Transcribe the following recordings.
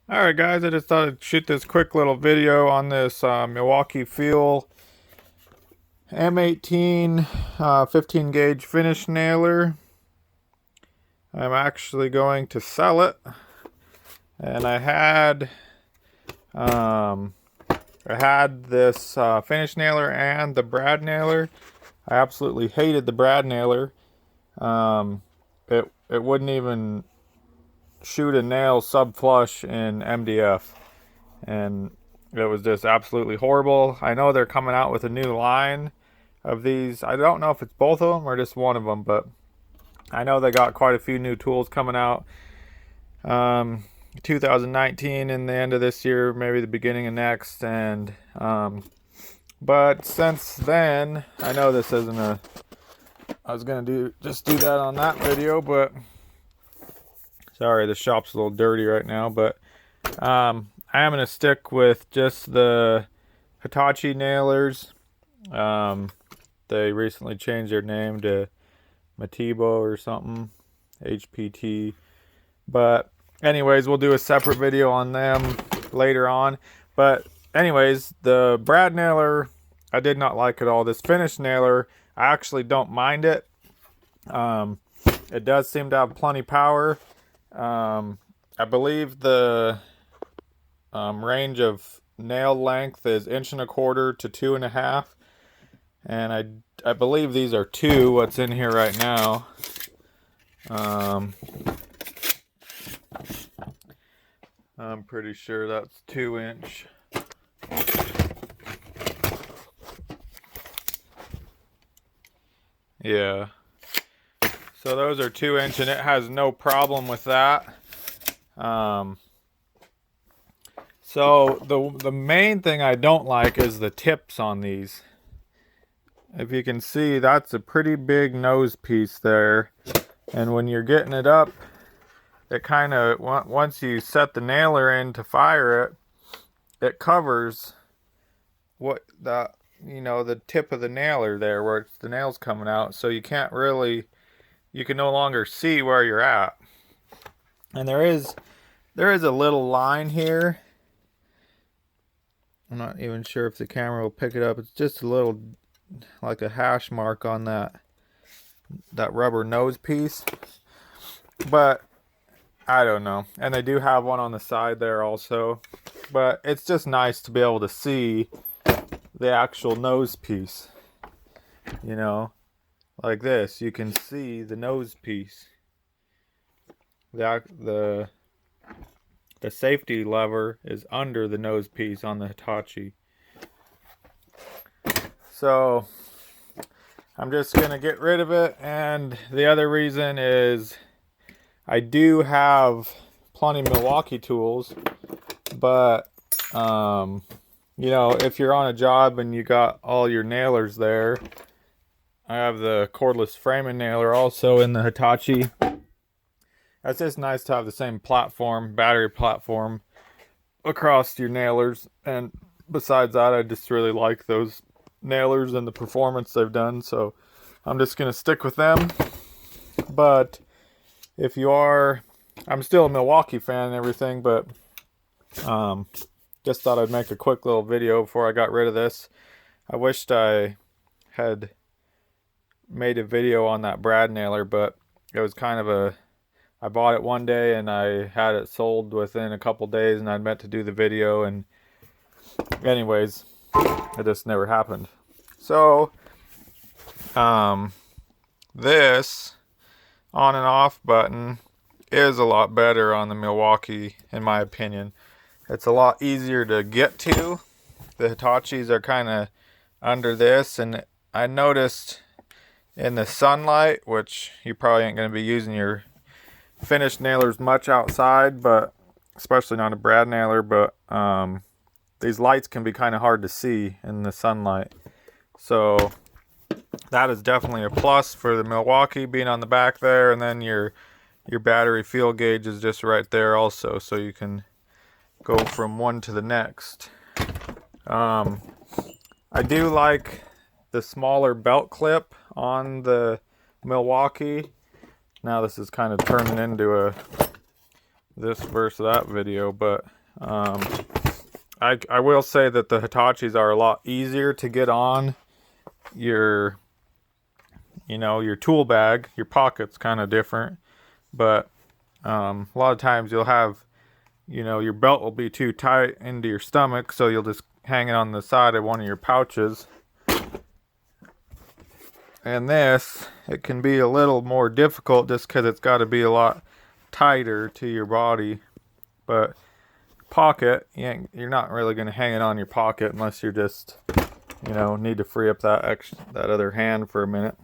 Alright guys, I just thought I'd shoot this quick little video on this Milwaukee Fuel M18 15 gauge finish nailer. I'm actually going to sell it. And I had this finish nailer and the brad nailer. I absolutely hated the brad nailer. It wouldn't even shoot a nail sub flush in MDF, and it was just absolutely horrible. I know they're coming out with a new line of these. I don't know if it's both of them or just one of them, but I know they got quite a few new tools coming out 2019 and the end of this year, maybe the beginning of next. And but since then, I know this isn't a I was gonna do that on that video, but sorry, the shop's a little dirty right now. But I am gonna stick with just the Hitachi nailers. They recently changed their name to Matibo or something, HPT. But anyways, we'll do a separate video on them later on. But anyways, the brad nailer I did not like at all. This finish nailer, I actually don't mind it. It does seem to have plenty power. I believe the range of nail length is 1.25 to 2.5, and I believe these are 2. What's in here right now? I'm pretty sure that's 2-inch. Yeah. So those are 2-inch, and it has no problem with that. So the main thing I don't like is the tips on these. If you can see, that's a pretty big nose piece there. And when you're getting it up, it kind of, once you set the nailer in to fire it, it covers the tip of the nailer there where it's the nail's coming out. So you can't really, you can no longer see where you're at. And there is a little line here. I'm not even sure if the camera will pick it up. It's just a little, like a hash mark on that rubber nose piece. But I don't know. And they do have one on the side there also. But it's just nice to be able to see the actual nose piece. You know, like this, you can see the nose piece. The safety lever is under the nose piece on the Hitachi. So I'm just gonna get rid of it. And the other reason is I do have plenty of Milwaukee tools, but if you're on a job and you got all your nailers there, I have the cordless framing nailer also in the Hitachi. It's just nice to have the same battery platform across your nailers. And besides that, I just really like those nailers and the performance they've done. So I'm just going to stick with them. But if you are, I'm still a Milwaukee fan and everything, but just thought I'd make a quick little video before I got rid of this. I wished I had made a video on that brad nailer, but it was kind of I bought it one day and I had it sold within a couple days, and I'd meant to do the video, and anyways, it just never happened. So this on and off button is a lot better on the Milwaukee, in my opinion. It's a lot easier to get to. The Hitachis are kind of under this, and I noticed in the sunlight, which you probably ain't going to be using your finished nailers much outside, but especially not a brad nailer, but these lights can be kind of hard to see in the sunlight. So that is definitely a plus for the Milwaukee being on the back there, and then your battery fuel gauge is just right there also, so you can go from one to the next. I do like the smaller belt clip on the Milwaukee. Now this is kind of turning into a this versus that video, but I will say that the Hitachis are a lot easier to get on your, you know, your tool bag. Your pocket's kind of different, but a lot of times you'll have, you know, your belt will be too tight into your stomach, so you'll just hang it on the side of one of your pouches. And this, it can be a little more difficult just because it's got to be a lot tighter to your body. But pocket, you're not really going to hang it on your pocket unless you're just, you know, need to free up that other hand for a minute.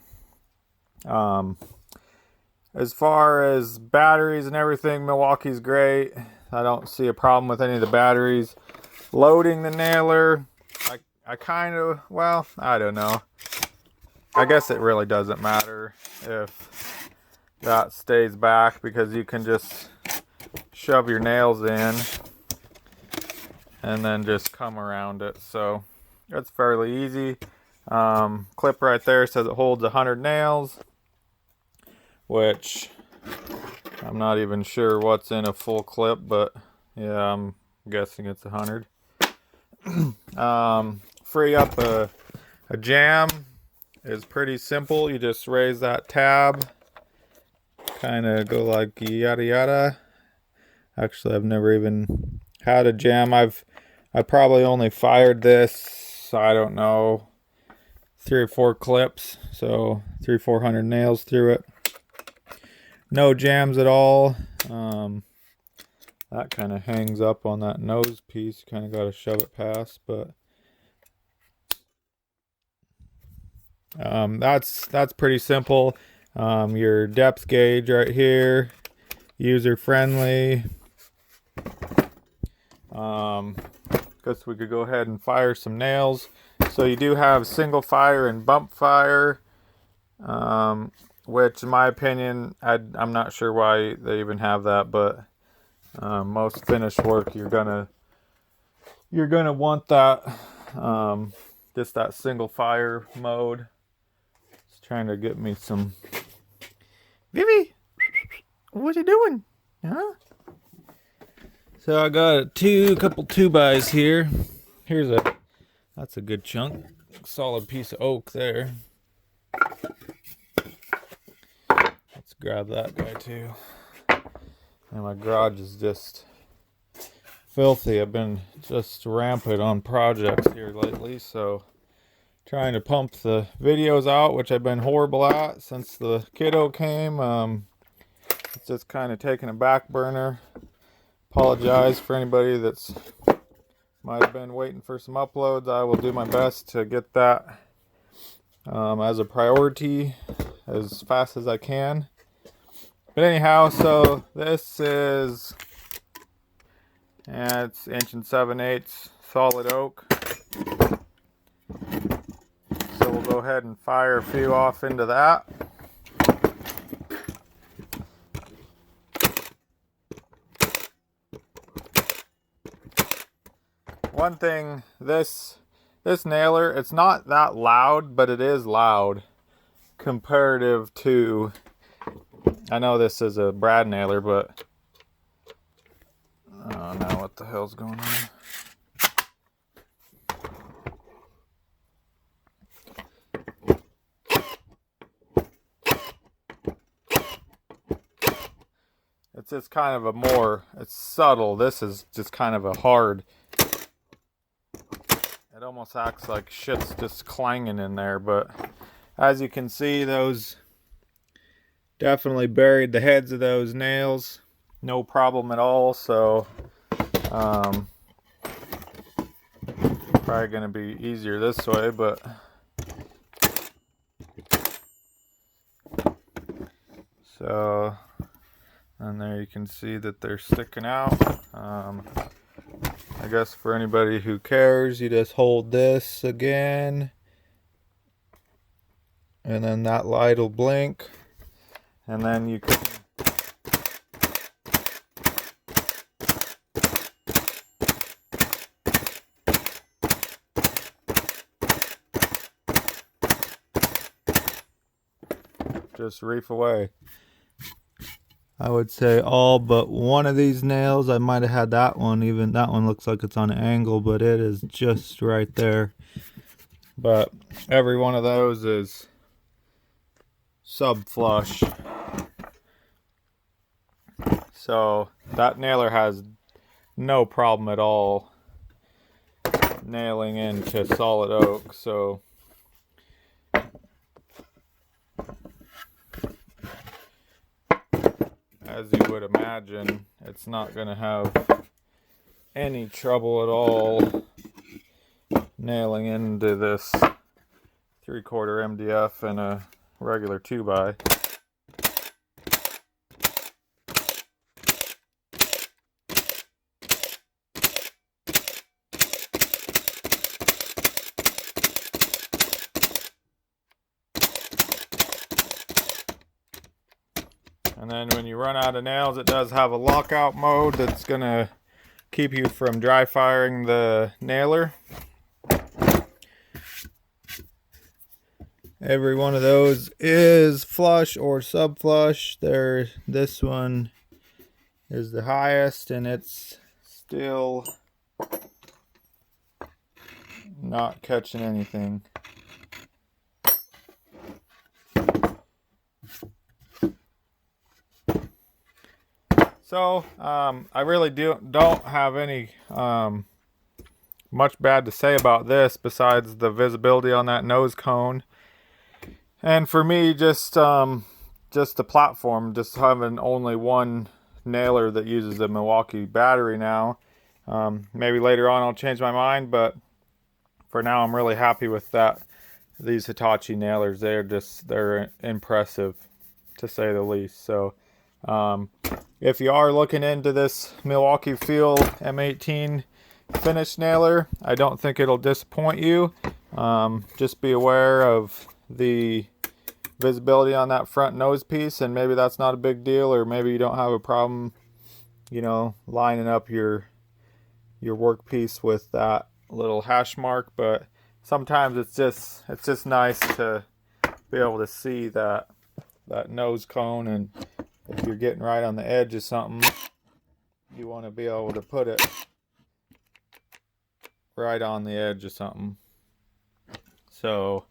As far as batteries and everything, Milwaukee's great. I don't see a problem with any of the batteries. Loading the nailer, I kind of, well, I don't know. I guess it really doesn't matter if that stays back, because you can just shove your nails in and then just come around it. So it's fairly easy. Clip right there says it holds 100 nails, which I'm not even sure what's in a full clip, but yeah, I'm guessing it's 100. Free up a jam is pretty simple. You just raise that tab, kind of go like yada yada. Actually, I've never even had a jam. I probably only fired this, I don't know, 3 or 4 clips, so 300-400 nails through it. No jams at all. That kind of hangs up on that nose piece. Kind of got to shove it past, but that's pretty simple. Your depth gauge right here, user friendly. Guess we could go ahead and fire some nails. So you do have single fire and bump fire, which in my opinion, I'm not sure why they even have that, but most finished work you're gonna want that, just that single fire mode. It's trying to get me some. Vivi, what you doing? Huh? So I got a couple 2x here. That's a good chunk, solid piece of oak there. Let's grab that guy too. And my garage is just filthy. I've been just rampant on projects here lately, so trying to pump the videos out, which I've been horrible at since the kiddo came. It's just kind of taking a back burner. Apologize for anybody that's might have been waiting for some uploads. I will do my best to get that as a priority as fast as I can. But anyhow, so this is, it's 1 7/8 solid oak. So we'll go ahead and fire a few off into that. One thing, this nailer, it's not that loud, but it is loud comparative to, I know this is a brad nailer, but I don't know what the hell's going on. It's just kind of it's subtle. This is just kind of a hard. It almost acts like shit's just clanging in there, but as you can see, those definitely buried the heads of those nails. No problem at all, so probably going to be easier this way, but so, and there you can see that they're sticking out. I guess for anybody who cares, you just hold this again, and then that light will blink, and then you can just reef away. I would say all but one of these nails. I might have had that one, even that one looks like it's on an angle, but it is just right there. But every one of those is sub flush. So that nailer has no problem at all nailing into solid oak. So as you would imagine, it's not going to have any trouble at all nailing into this 3/4 MDF and a regular 2x. And then when you run out of nails, it does have a lockout mode that's going to keep you from dry firing the nailer. Every one of those is flush or sub flush. This one is the highest, and it's still not catching anything. So I really don't have any much bad to say about this besides the visibility on that nose cone. And for me, just the platform, just having only one nailer that uses a Milwaukee battery now. Maybe later on I'll change my mind, but for now I'm really happy with that. These Hitachi nailers, they're impressive to say the least. So if you are looking into this Milwaukee Feel M18 finish nailer, I don't think it'll disappoint you. Just be aware of the visibility on that front nose piece, and maybe that's not a big deal, or maybe you don't have a problem, you know, lining up your workpiece with that little hash mark. But sometimes it's just nice to be able to see that nose cone, and if you're getting right on the edge of something, you want to be able to put it right on the edge of something. So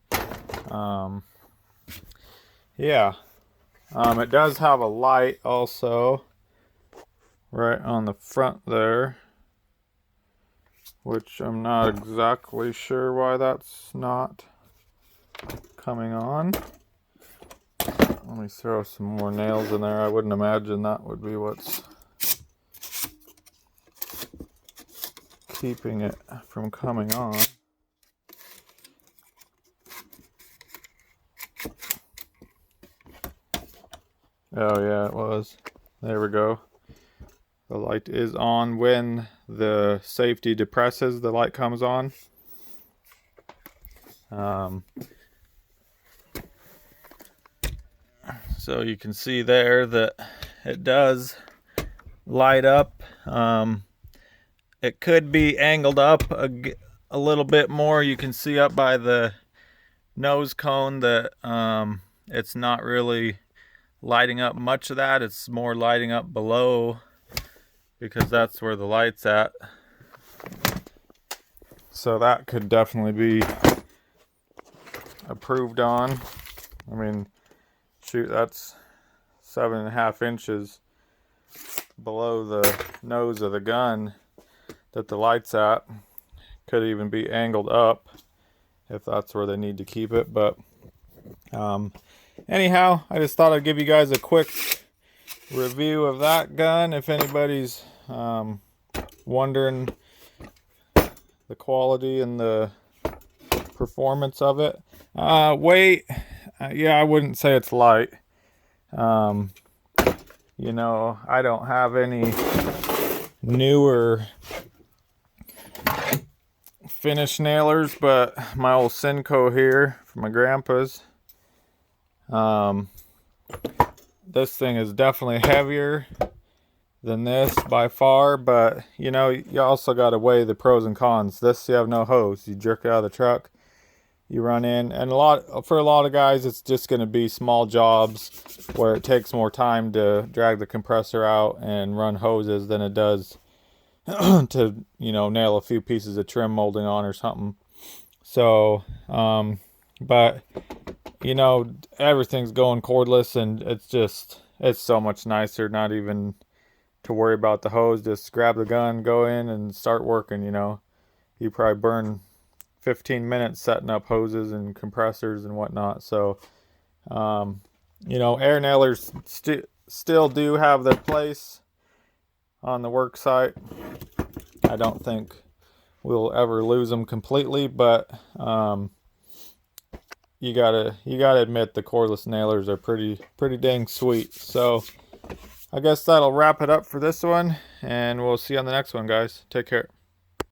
yeah, it does have a light also right on the front there, which I'm not exactly sure why that's not coming on. Let me throw some more nails in there. I wouldn't imagine that would be what's keeping it from coming on. Oh yeah, it was. There we go. The light is on. When the safety depresses, the light comes on. So you can see there that it does light up. It could be angled up a little bit more. You can see up by the nose cone that it's not really lighting up much of that. It's more lighting up below, because that's where the light's at. So that could definitely be improved on. I mean, shoot, that's 7.5 inches below the nose of the gun that the light's at. Could even be angled up if that's where they need to keep it. But anyhow, I just thought I'd give you guys a quick review of that gun if anybody's wondering the quality and the performance of it. Weight, yeah, I wouldn't say it's light. You know, I don't have any newer finish nailers, but my old Senko here from my grandpa's. This thing is definitely heavier than this by far, but you know, you also got to weigh the pros and cons. This, you have no hose. You jerk it out of the truck, you run in, and for a lot of guys, it's just going to be small jobs where it takes more time to drag the compressor out and run hoses than it does to, you know, nail a few pieces of trim molding on or something. So, but you know, everything's going cordless, and it's so much nicer not even to worry about the hose. Just grab the gun, go in, and start working. You know, you probably burn 15 minutes setting up hoses and compressors and whatnot. So, you know, air nailers still do have their place on the work site. I don't think we'll ever lose them completely, but you gotta admit the cordless nailers are pretty dang sweet. So I guess that'll wrap it up for this one, and we'll see you on the next one, guys. Take care.